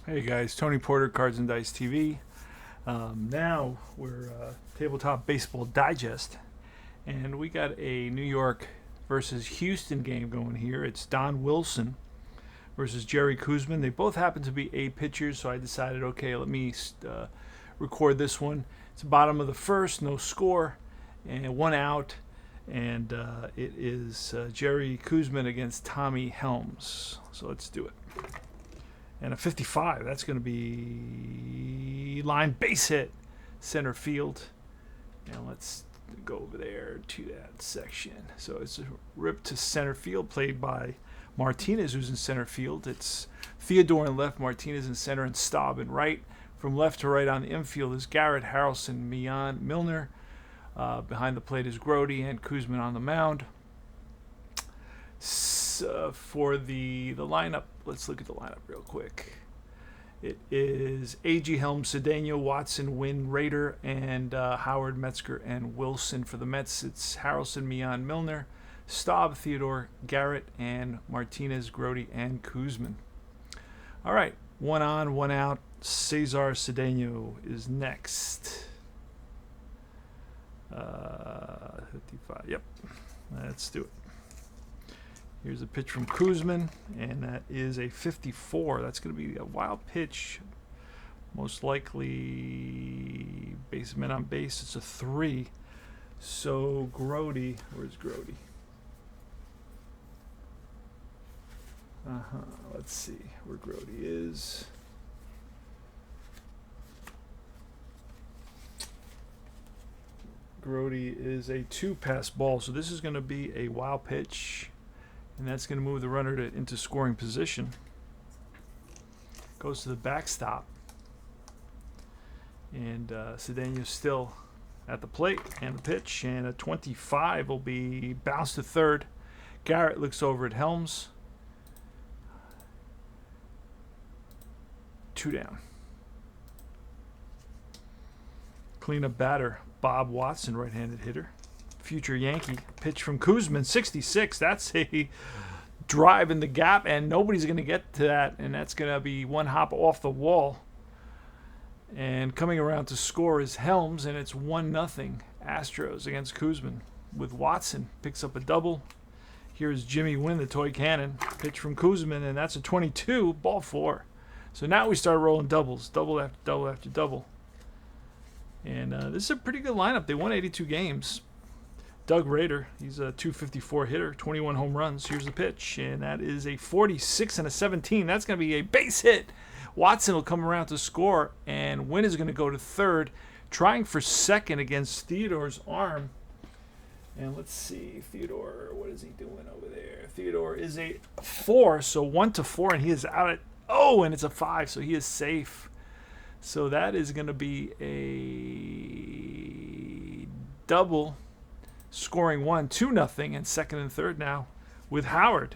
Hey guys, Tony Porter, Cards and Dice TV. Now we're Tabletop Baseball Digest, and we got a New York versus Houston game going here. It's Don Wilson versus Jerry Koosman. They both happen to be A pitchers, so I decided, okay, let me record this one. It's the bottom of the first, no score, and one out, and it is Jerry Koosman against Tommy Helms. So let's do it. And a 55, that's going to be line base hit, center field. And let's go over there to that section. So it's a rip to center field, played by Martinez, who's in center field. It's Theodore in left, Martinez in center, and Staub in right. From left to right on the infield is Garrett, Harrelson, Milner. Behind the plate is Grody and Koosman on the mound. For the lineup, let's look at the lineup real quick. It is A.G. Helms, Cedeno, Watson, Wynn, Rader, and Howard, Metzger, and Wilson. For the Mets, it's Harrelson, Milner, Staub, Theodore, Garrett, and Martinez, Grody, and Koosman. All right, one on, one out. Cesar Cedeno is next. 55. Yep, let's do it. Here's a pitch from Koosman, and that is a 54. That's going to be a wild pitch. Most likely baseman on base. It's a 3. So Grody, where's Grody? Let's see where Grody is. Grody is a 2-pass ball, so this is going to be a wild pitch. And that's going to move the runner into scoring position. Goes to the backstop. And Cedeño's still at the plate and the pitch. And a 25 will be bounced to third. Garrett looks over at Helms. 2 down. Cleanup batter, Bob Watson, right-handed hitter. Future Yankee. Pitch from Koosman, 66. That's a drive in the gap, and nobody's going to get to that, and that's going to be one hop off the wall. And coming around to score is Helms, and it's 1-0 Astros against Koosman, with Watson picks up a double. Here's Jimmy Wynn, the toy cannon. Pitch from Koosman, and that's a 22, ball 4. So now we start rolling doubles, double after double after double. And this is a pretty good lineup. They won 82 games. Doug Rader, he's a 254 hitter, 21 home runs. Here's the pitch, and that is a 46 and a 17. That's going to be a base hit. Watson will come around to score, and Wynn is going to go to third, trying for second against Theodore's arm. And let's see, Theodore, what is he doing over there? Theodore is a 4, so 1-4, and he is out at, and it's a 5, so he is safe. So that is going to be a double. Scoring 2-0, and second and third now with Howard.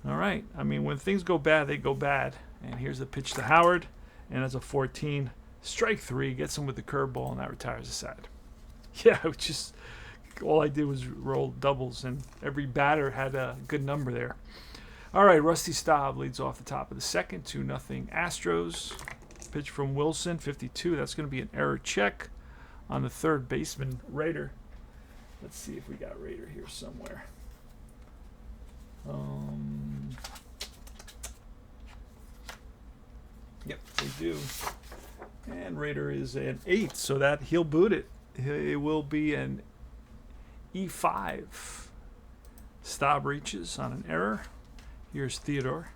All right. I mean, when things go bad, they go bad. And here's the pitch to Howard, and that's a 14. Strike 3, gets him with the curveball, and that retires the side. Yeah, just all I did was roll doubles, and every batter had a good number there. All right, Rusty Staub leads off the top of the second, 2-0 Astros. Pitch from Wilson, 52. That's going to be an error check on the third baseman, Rader. Let's see if we got Rader here somewhere. Yep, we do. And Rader is an 8, so that he'll boot it. It will be an E5. Staub reaches on an error. Here's Theodore.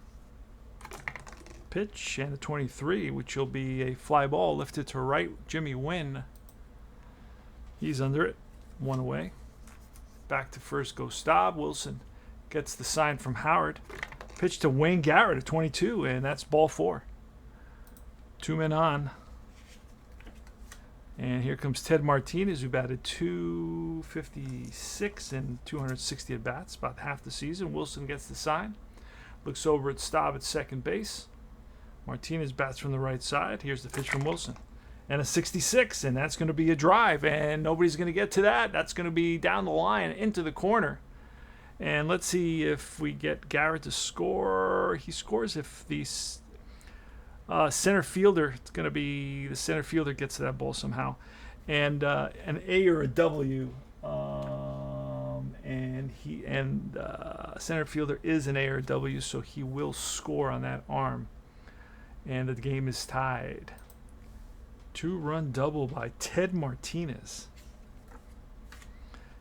Pitch and a 23, which will be a fly ball lifted to right. Jimmy Wynn. He's under it. 1 away. Back to first goes Staub. Wilson gets the sign from Howard. Pitch to Wayne Garrett at 22, and that's ball 4. 2 men on. And here comes Ted Martinez, who batted 256 and 260 at bats, about half the season. Wilson gets the sign. Looks over at Staub at second base. Martinez bats from the right side. Here's the pitch from Wilson. And a 66, and that's going to be a drive, and nobody's going to get to that. That's going to be down the line into the corner. And let's see if we get Garrett to score. He scores if the Center fielder. It's going to be the center fielder gets to that ball somehow, and an A or a W. And center fielder is an A or a W, so he will score on that arm. And the game is tied. 2-run double by Ted Martinez.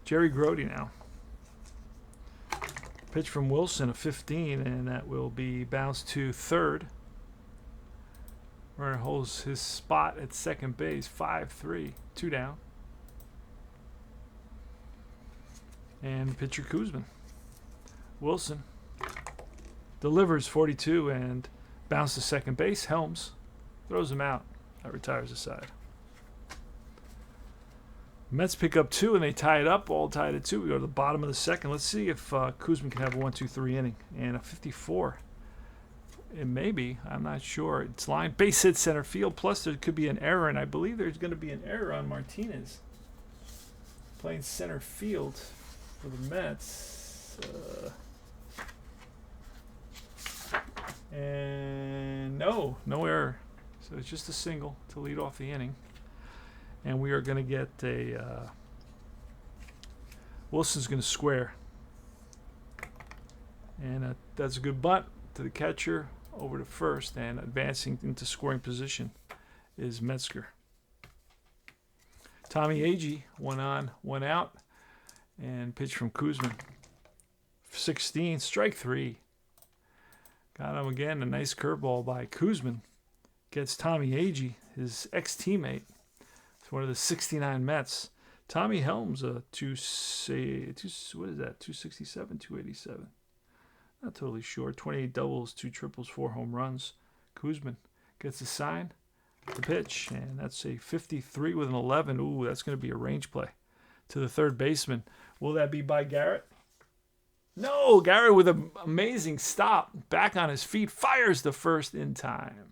Jerry Grody now. Pitch from Wilson, a 15, and that will be bounced to third. Runner holds his spot at second base, 5-3, 2 down. And pitcher Koosman. Wilson delivers 42 and bounce to second base. Helms throws him out. That retires the side. Mets pick up 2 and they tie it up, all tied at 2. We go to the bottom of the second. Let's see if Koosman can have a 1-2-3 inning. And a 54. It may be. I'm not sure. It's line base hit center field. Plus there could be an error, and I believe there's going to be an error on Martinez. Playing center field for the Mets. And no error. So it's just a single to lead off the inning. And we are going to get a Wilson's going to square. And that's a good bunt to the catcher over to first. And advancing into scoring position is Metzger. Tommy Agee, 1 on, 1 out. And pitch from Koosman. 16, strike 3. Got him again. A nice curveball by Koosman. Gets Tommy Agee, his ex-teammate. It's one of the 69 Mets. Tommy Helms, what is that? 267, 287. Not totally sure. 28 doubles, 2 triples, 4 home runs. Koosman gets the sign, the pitch, and that's a 53 with an 11. Ooh, that's going to be a range play to the third baseman. Will that be by Garrett? No, Garrett with an amazing stop. Back on his feet, fires the first in time.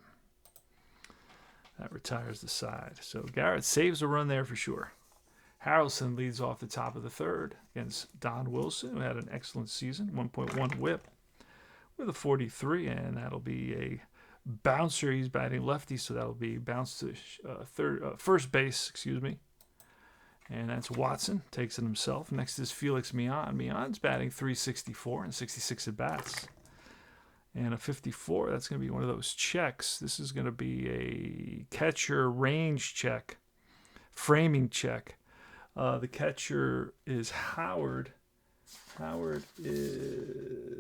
That retires the side. So Garrett saves a run there for sure. Harrelson leads off the top of the third against Don Wilson, who had an excellent season, 1.1 whip with a 43, and that'll be a bouncer. He's batting lefty, so that'll be bounced to first base, And that's Watson, takes it himself. Next is Felix Mian. Mian's batting .364 and 66 at-bats. And a 54, that's going to be one of those checks. This is going to be a catcher range check, framing check. The catcher is Howard. Howard is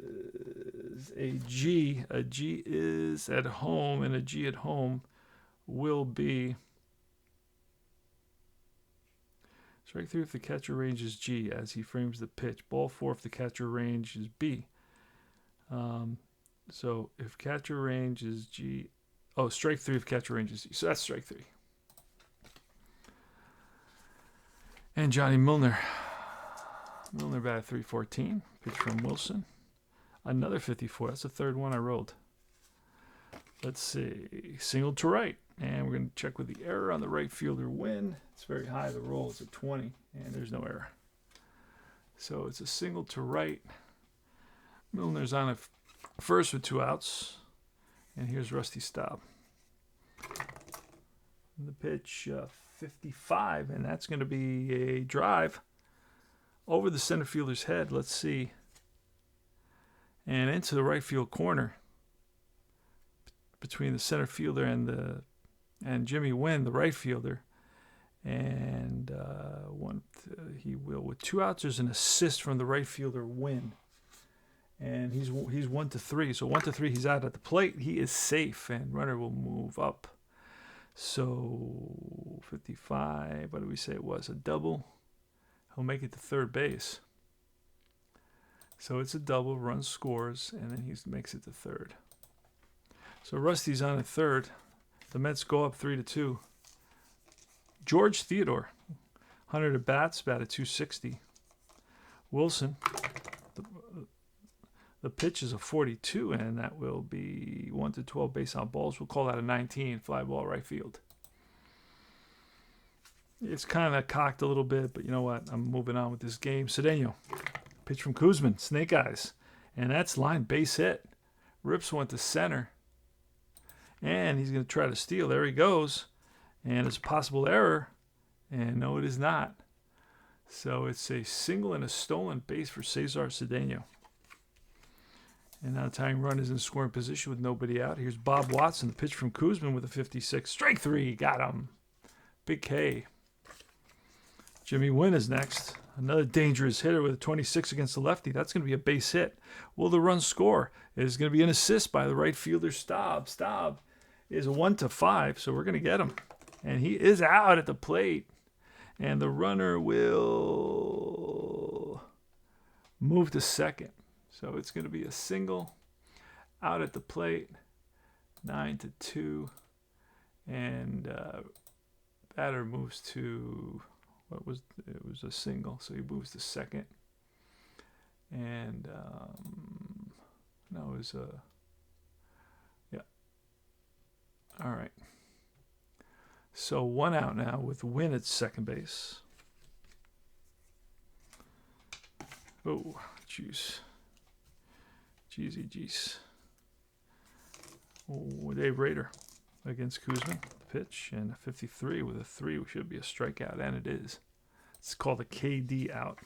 a G. A G is at home, and a G at home will be strike 3 if the catcher range is G as he frames the pitch. Ball 4 if the catcher range is B. So if catcher range is G, strike 3 if catcher range is G. So that's strike 3. And Johnny Milner. Milner batted .314. Pitch from Wilson. Another 54. That's the third one I rolled. Let's see. Single to right. And we're going to check with the error on the right fielder win. It's very high. The roll is at 20. And there's no error. So it's a single to right. Milner's on a first with 2 outs. And here's Rusty Staub. And the pitch, 55. And that's going to be a drive over the center fielder's head. Let's see. And into the right field corner. Between the center fielder and Jimmy Wynn, the right fielder. And he will, with 2 outs, there's an assist from the right fielder, Wynn. And he's 1-3. So 1-3, he's out at the plate. He is safe, and runner will move up. So 55, what did we say it was? A double. He'll make it to third base. So it's a double, run scores, and then he makes it to third. So Rusty's on at third. The Mets go up 3-2. George Theodore, 100 at bats, batted .260. Wilson, the pitch is a 42, and that will be 1-12 base on balls. We'll call that a 19, fly ball right field. It's kind of cocked a little bit, but you know what? I'm moving on with this game. Cedeno, pitch from Koosman, snake eyes, and that's line base hit. Rips went to center. And he's going to try to steal. There he goes. And it's a possible error. And no, it is not. So it's a single and a stolen base for Cesar Cedeno. And now the tying run is in scoring position with nobody out. Here's Bob Watson, the pitch from Koosman with a 56. Strike 3. Got him. Big K. Jimmy Wynn is next. Another dangerous hitter with a 26 against the lefty. That's going to be a base hit. Will the run score? It is going to be an assist by the right fielder, Staub. Staub is a 1-5, so we're going to get him. And he is out at the plate. And the runner will move to second. So it's going to be a single out at the plate, 9-2. And batter moves to... it was a single, so he moves to second. And no, it was a all right. So 1 out now with Wynn at second base. Oh, jeez. Jeez. Oh, Dave Rader against Koosman. Pitch and a 53 with a 3, which should be a strikeout, and it is. It's called a KD out.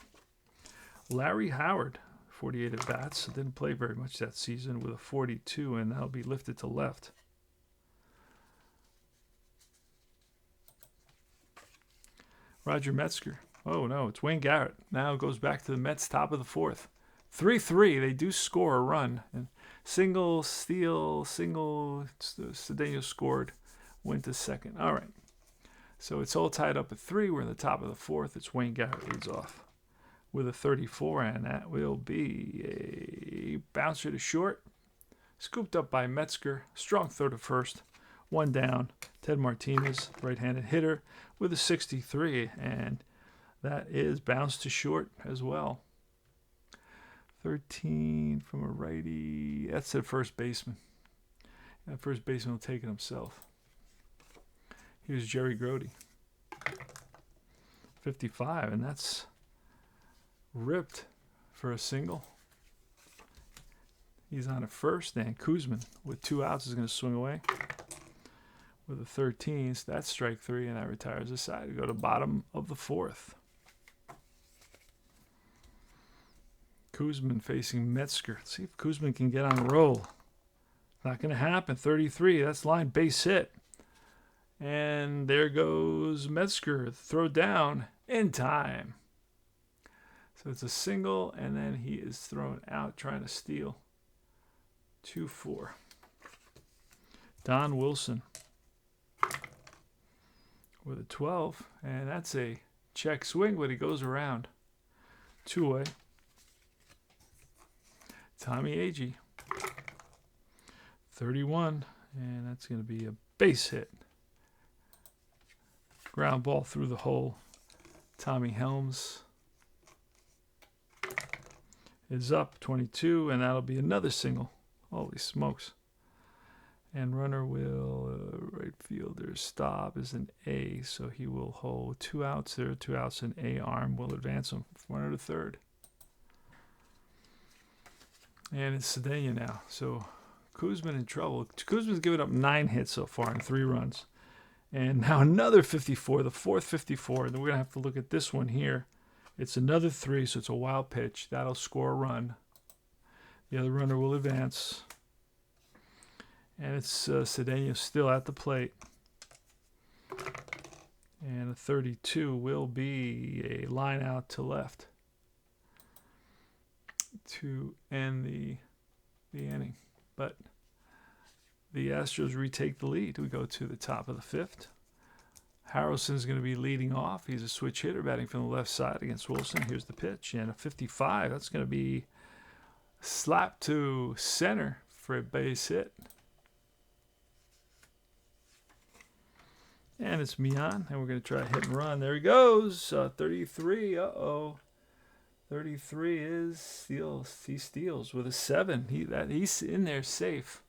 Larry Howard, 48 at bats, didn't play very much that season with a 42, and that'll be lifted to left. Roger Metzger. Oh no, it's Wayne Garrett. Now it goes back to the Mets, top of the 4th. 3-3. They do score a run. And single, steal, single. Cedeno scored. Went to second. All right. So it's all tied up at 3. We're in the top of the 4th. It's Wayne Garrett leads off with a 34, and that will be a bouncer to short. Scooped up by Metzger. Strong throw to first. 1 down. Ted Martinez, right-handed hitter, with a 63, and that is bounced to short as well. 13 from a righty. That's the first baseman. That first baseman will take it himself. Here's Jerry Grody. 55, and that's ripped for a single. He's on at first, and Koosman with 2 outs is going to swing away with a 13. So that's strike 3, and that retires the side. We go to bottom of the 4th. Koosman facing Metzger. Let's see if Koosman can get on a roll. Not going to happen. 33. That's line base hit. And there goes Metzger. Throw down in time. So it's a single, and then he is thrown out trying to steal. 2-4. Don Wilson with a 12, and that's a check swing, but he goes around. 2-way. Tommy Agee, 31, and that's going to be a base hit. Ground ball through the hole. Tommy Helms is up, 22, and that'll be another single. Holy smokes. And runner will, right fielder, stop is an A, so he will hold 2 outs there, 2 outs, and A arm will advance him from runner to third. And it's Cedeno now. So Koosman in trouble. Koosman's given up 9 hits so far and 3 runs. And now another 54, the 4th 54. Then we're going to have to look at this one here. It's another 3, so it's a wild pitch. That'll score a run. The other runner will advance. And it's Cedeno still at the plate. And a 32 will be a line out to left to end the inning. But the Astros retake the lead. We go to the top of the 5th. Harrelson's going to be leading off. He's a switch hitter batting from the left side against Wilson. Here's the pitch, and a 55. That's going to be slapped to center for a base hit. And it's Mian, and we're going to try hit and run. There he goes. 33. Uh-oh. 33 is steals. He steals with a 7. He's in there safe.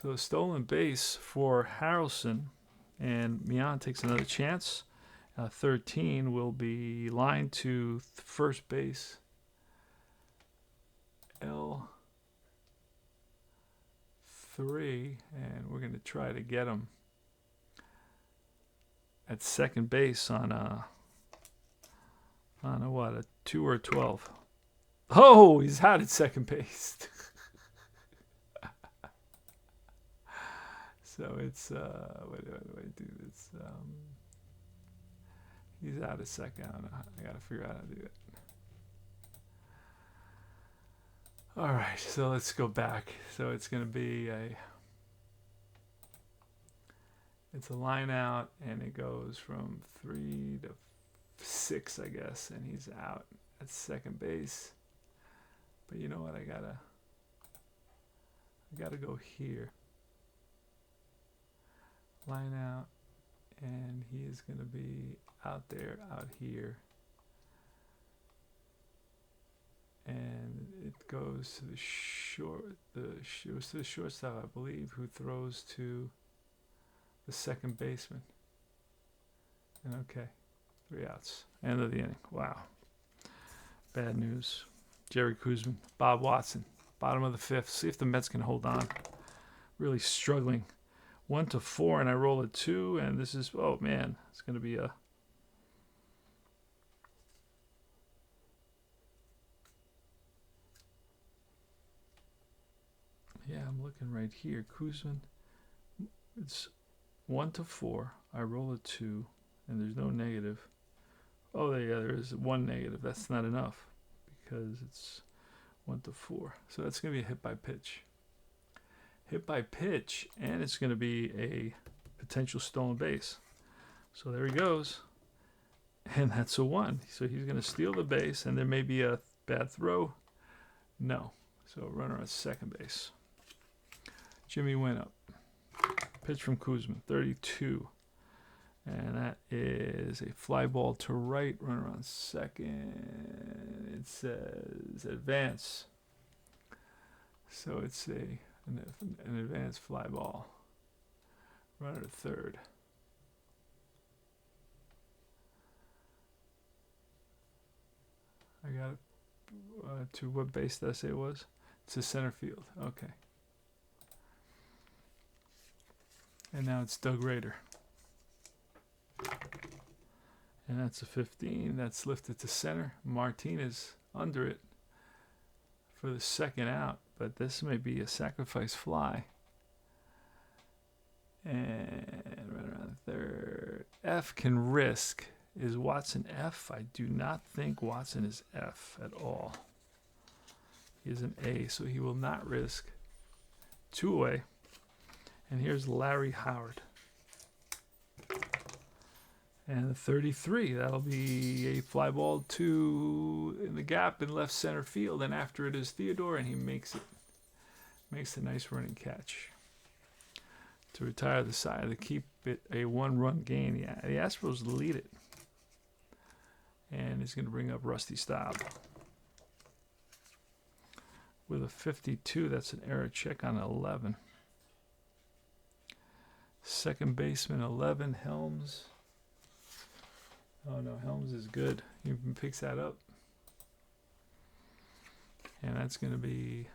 So a stolen base for Harrelson, and Mian takes another chance. 13 will be lined to first base. 3, and we're going to try to get him at second base on a what, a 2 or a 12. Oh, he's out at second base. So it's what do I do? It's he's out at second. I don't know. I gotta figure out how to do it. All right, so let's go back. So it's gonna be it's a line out, and it goes from 3 to 6, I guess, and he's out at second base. But you know what? I gotta go here. Line out, and he is going to be out there, out here, and it goes to the shortstop, I believe, who throws to the second baseman. And okay, 3 outs, end of the inning. Wow, bad news. Jerry Koosman, Bob Watson, bottom of the 5th. See if the Mets can hold on. Really struggling. 1 to 4, and I roll a 2, and this is, oh man, it's going to be a I'm looking right here. Koosman, it's 1 to 4. I roll a 2, and there's no negative. Oh, there is 1 negative. That's not enough because it's 1 to 4. So that's going to be a hit by pitch. Hit by pitch, and it's going to be a potential stolen base. So there he goes, and that's a 1. So he's going to steal the base, and there may be a bad throw. No. So runner at second base. Jimmy went up. Pitch from Koosman, 32. And that is a fly ball to right, runner on second. It says advance. So it's an advanced fly ball. Runner to third. I got it to what base did I say it was? It's a center field. Okay. And now it's Doug Rader. And that's a 15. That's lifted to center. Martinez under it for the second out. But this may be a sacrifice fly. And right around the third. F can risk. Is Watson F? I do not think Watson is F at all. He is an A, so he will not risk. 2 away. And here's Larry Howard. And the 33, that'll be a fly ball to in the gap in left center field. And after it is Theodore, and he makes it. Makes a nice running catch to retire the side to keep it a 1-run game. The Astros lead it. And he's going to bring up Rusty Staub. With a 52, that's an error check on 11. Second baseman, 11, Helms. Oh no, Helms is good. He picks that up. And that's going to be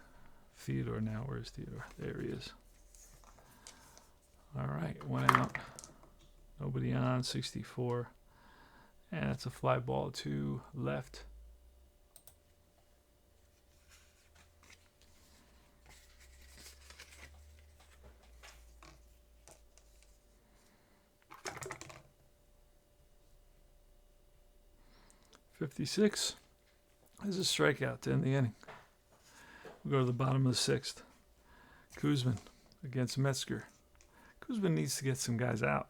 Theodore now. Where's Theodore? There he is. All right, 1 out. Nobody on, 64. And that's a fly ball to left. .56 is a strikeout to end the inning. We'll go to the bottom of the 6th. Koosman against Metzger. Koosman needs to get some guys out.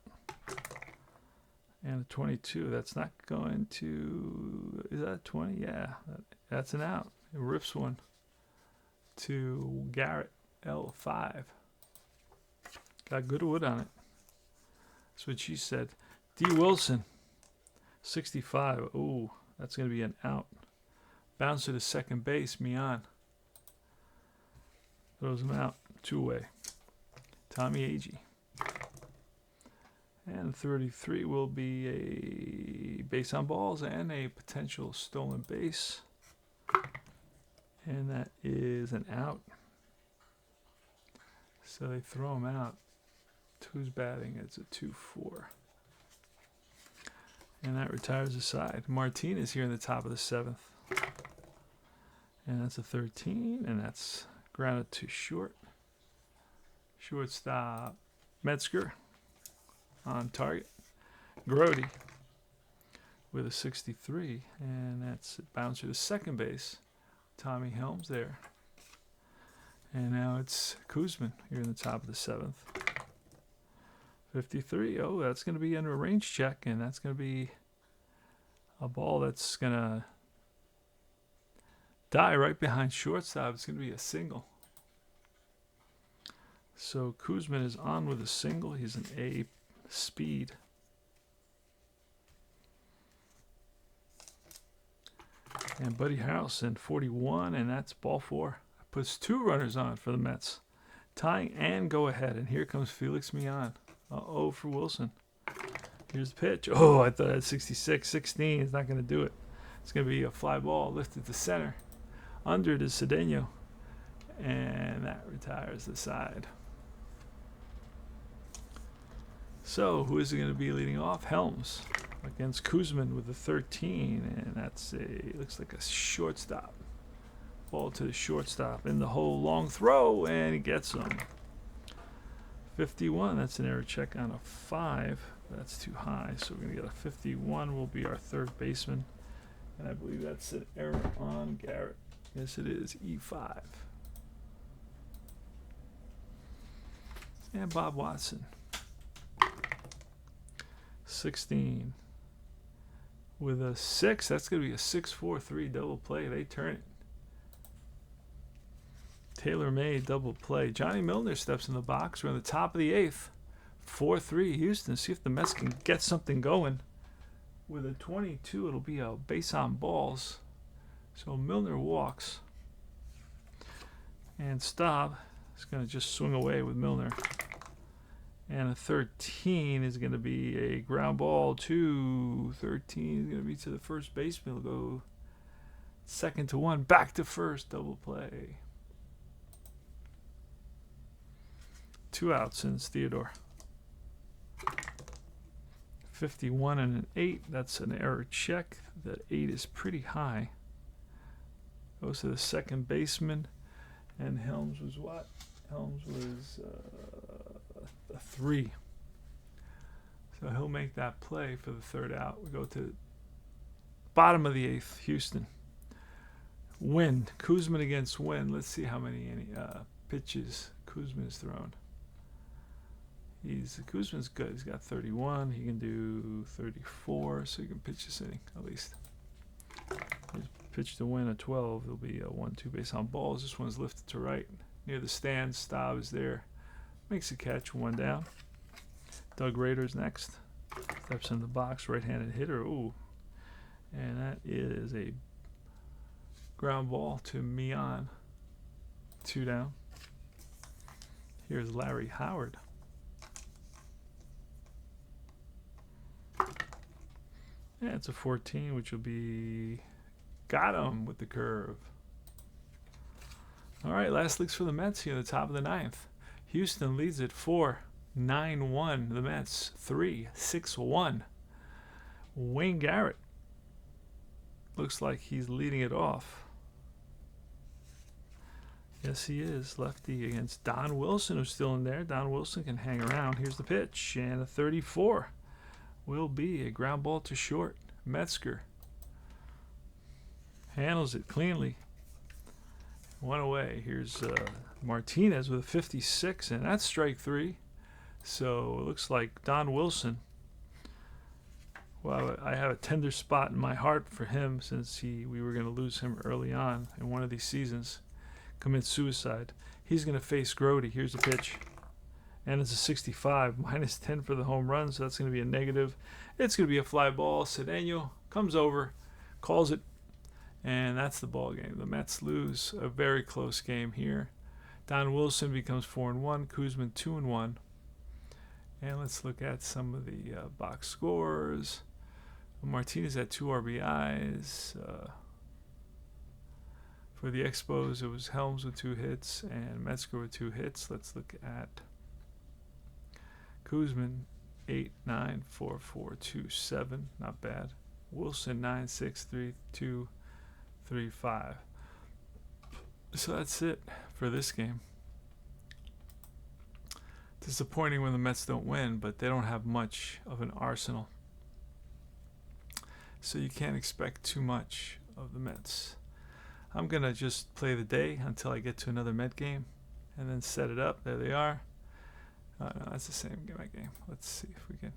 And a 22. That's not going to... Is that a 20? Yeah. That's an out. It rips one to Garrett, L5. Got good wood on it. That's what she said. D. Wilson, 65. Ooh, that's going to be an out. Bouncer to second base, Mian. Throws him out. 2 away. Tommy Agee. And 33 will be a base on balls and a potential stolen base. And that is an out. So they throw him out. Who's batting? It's a 2-4. And that retires the side. Martinez here in the top of the 7th. And that's a 13. And that's grounded to short. Shortstop Metzger on target. Grody with a 63. And that's bouncer to second base. Tommy Helms there. And now it's Koosman here in the top of the 7th. 53. Oh, that's going to be under a range check, and that's going to be a ball that's going to die right behind shortstop. It's going to be a single. So Koosman is on with a single. He's an A speed. And Buddy Harrelson, 41, and that's ball 4. Puts 2 runners on for the Mets. Tying and go ahead. And here comes Felix Millan. Uh-oh for Wilson. Here's the pitch. Oh, I thought I had 66. 16 is not going to do it. It's going to be a fly ball lifted to center. Under to Cedeno. And that retires the side. So, who is it going to be leading off? Helms against Koosman with the 13. And that's looks like a shortstop. Ball to the shortstop in the hole. Long throw. And he gets him. 51, that's an error check on a 5. That's too high, so we're going to get a 51. Will be our third baseman. And I believe that's an error on Garrett. Yes, it is. E5. And Bob Watson. 16. With a 6, that's going to be a 6-4-3 double play. They turn it. Taylor May double play. Johnny Milner steps in the box. We're on the top of the 8th. 4-3 Houston. See if the Mets can get something going. With a 22, it'll be a base on balls. So Milner walks. And Staub is going to just swing away with Milner. And a 13 is going to be a ground ball to 13 is going to be to the first baseman. He'll go 2nd to 1. Back to first. Double play. 2 outs since Theodore. 51 and an 8. That's an error check. The 8 is pretty high. Goes to the second baseman. And Helms was what? Helms was a 3. So he'll make that play for the 3rd out. We go to bottom of the 8th, Houston. Wynn. Koosman against Wynn. Let's see how many pitches Koosman has thrown. Koosman's good. He's got 31. He can do 34, so he can pitch this inning at least. His pitch to Win a 12. It'll be a 1-2 base on balls. This one's lifted to right near the stands. Staub is there. Makes a catch. 1 down. Doug Rader's next. Steps in the box. Right-handed hitter. Ooh. And that is a ground ball to Millan. 2 down. Here's Larry Howard. Yeah, it's a 14, which will be got him with the curve. All right, last leaks for the Mets here at the top of the 9th. Houston leads it 4-9-1. The Mets 3-6-1. Wayne Garrett looks like he's leading it off. Yes, he is. Lefty against Don Wilson, who's still in there. Don Wilson can hang around. Here's the pitch, and a 34 will be a ground ball to short. Metzger handles it cleanly. 1 away. Here's Martinez with a 56, and that's strike 3. So it looks like Don Wilson. Well, I have a tender spot in my heart for him since we were going to lose him early on in one of these seasons. Commit suicide. He's going to face Grody. Here's the pitch. And it's a 65, minus 10 for the home run, so that's going to be a negative. It's going to be a fly ball. Cedeno comes over, calls it, and that's the ball game. The Mets lose a very close game here. Don Wilson becomes 4-1, Koosman 2-1. And let's look at some of the box scores. Martinez had 2 RBIs. For For the Expos, it was Helms with 2 hits and Metzger with 2 hits. Let's look at Koosman, 8, 9, 4, 4, 2, 7. Not bad. Wilson, 9, 6, 3, 2, 3, 5. So that's it for this game. Disappointing when the Mets don't win, but they don't have much of an arsenal. So you can't expect too much of the Mets. I'm going to just play the day until I get to another Met game and then set it up. There they are. Oh, no, that's the same game. Let's see if we can.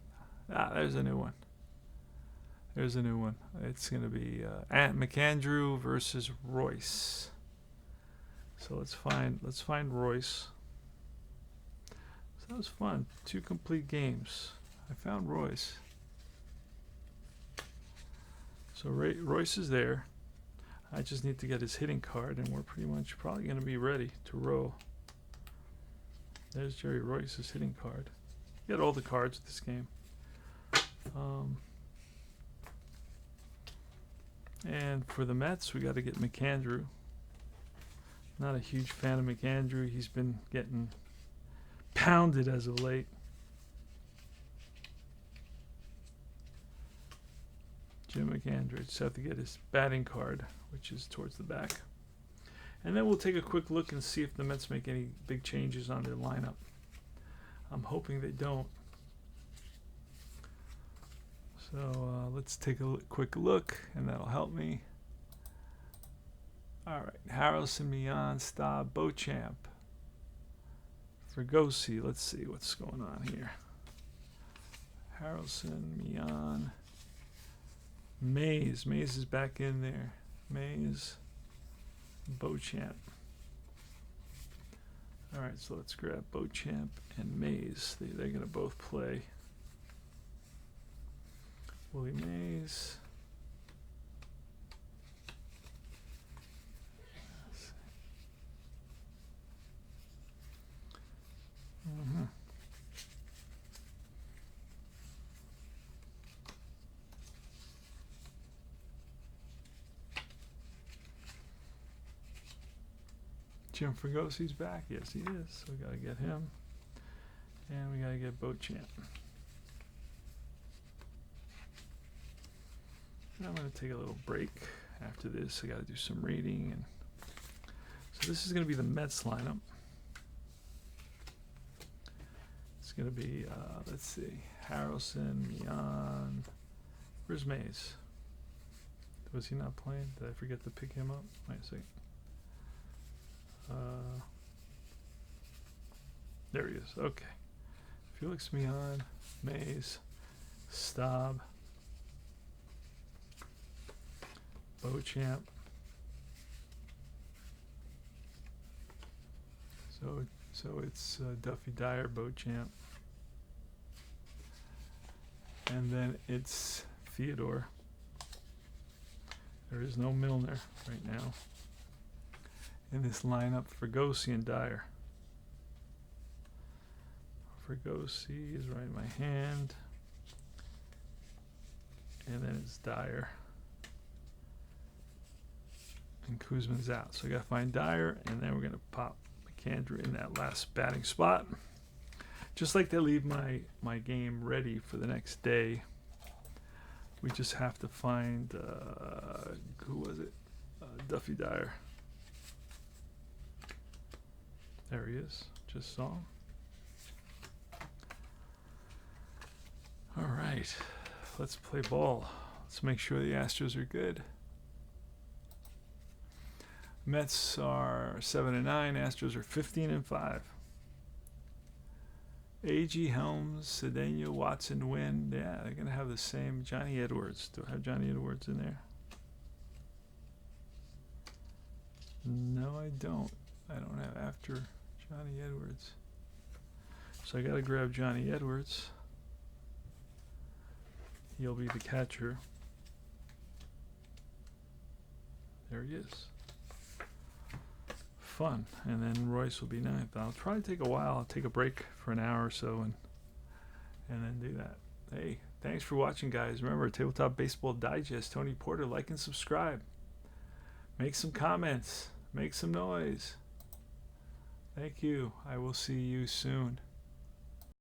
There's a new one. There's a new one. It's going to be McAndrew versus Royce. So let's find Royce. So that was fun. 2 complete games. I found Royce. So Royce is there. I just need to get his hitting card, and we're pretty much probably going to be ready to roll. There's Jerry Royce's hitting card. Get all the cards of this game. And for the Mets, we got to get McAndrew. Not a huge fan of McAndrew. He's been getting pounded as of late. Jim McAndrew. Just have to get his batting card, which is towards the back. And then we'll take a quick look and see if the Mets make any big changes on their lineup. I'm hoping they don't. So let's take a quick look, and that'll help me. All right, Harrelson, Mian, Staub, Beauchamp, Fregosi. Let's see what's going on here. Harrelson, Mian, Mays. Mays is back in there. Mays, Beauchamp. All right, so let's grab Beauchamp and Mays. They're going to both play. Willie Mays. Jim Fregosi's back. Yes, he is. So we got to get him. And we got to get Beauchamp. I'm going to take a little break after this. I got to do some reading. And so this is going to be the Mets lineup. It's going to be, let's see, Harrelson, Mian. Where's Mays? Was he not playing? Did I forget to pick him up? Wait a second. There he is. Okay. Felix, Mian, Mays, Staub, Beauchamp. So it's Duffy, Dyer, Beauchamp, and then it's Theodore. There is no Milner right now in this lineup. Fregosi and Dyer. Fregosi is right in my hand, and then it's Dyer. And Koosman's out. So I got to find Dyer, and then we're going to pop McAndrew in that last batting spot. Just like they leave my game ready for the next day, we just have to find, who was it? Duffy Dyer. There he is. Just saw him. All right. Let's play ball. Let's make sure the Astros are good. Mets are 7-9. Astros are 15-5. A.G. Helms, Cedeno, Watson, Wynn. Yeah, they're gonna have the same. Johnny Edwards. Do I have Johnny Edwards in there? No, I don't. I don't have after Johnny Edwards. So I gotta grab Johnny Edwards. He'll be the catcher. There he is. Fun. And then Royce will be ninth. I'll try to take a while. I'll take a break for an hour or so and then do that. Hey, thanks for watching, guys. Remember, Tabletop Baseball Digest, Tony Porter. Like and subscribe. Make some comments. Make some noise. Thank you. I will see you soon.